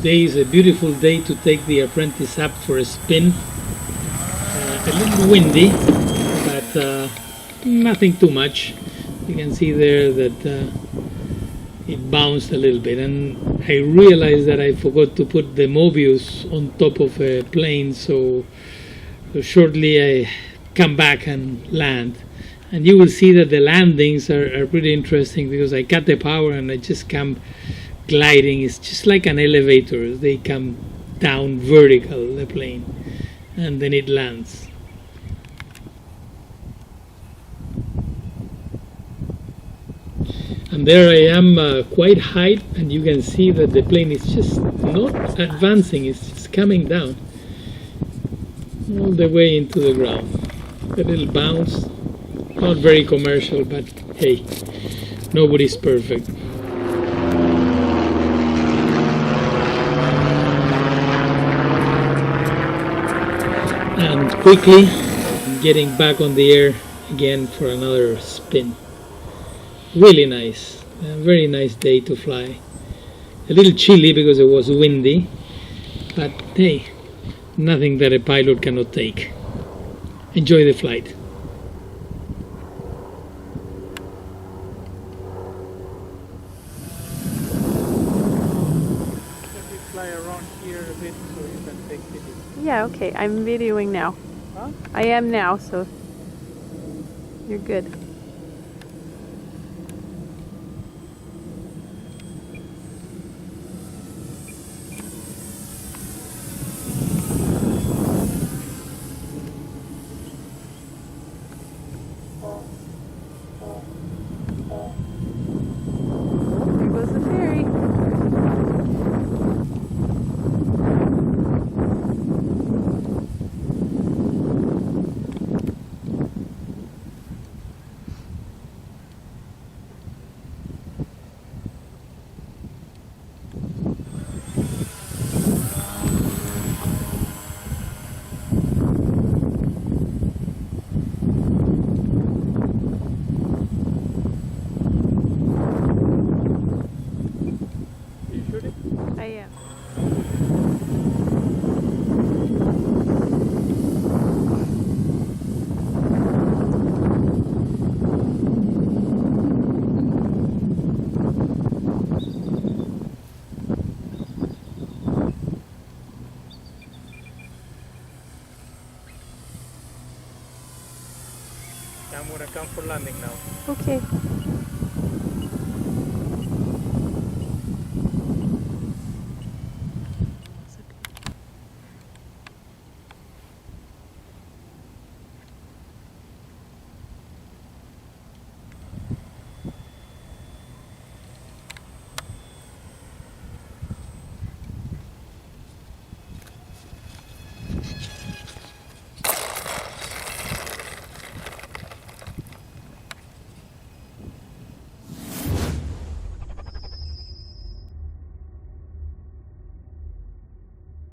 Today is a beautiful day to take the Apprentice up for a spin. A little windy, but nothing too much. You can see there that it bounced a little bit, and I realized that I forgot to put the Mobius on top of a plane, so shortly I come back and land. And you will see that the landings are pretty interesting because I cut the power and I just come gliding. It's just like an elevator. They come down vertical, the plane, and then it lands. And there I am quite high, and you can see that the plane is just not advancing, it's just coming down all the way into the ground. A little bounce, not very commercial, but hey, nobody's perfect. And quickly getting back on the air again for another spin. Really nice, a very nice day to fly. A little chilly because it was windy, but hey, nothing that a pilot cannot take. Enjoy the flight. Fly around here a bit so you can take video. Yeah, okay, I'm videoing now. Huh? I am now, so you're good. There goes the ferry. I am. I'm gonna come for landing now. Okay.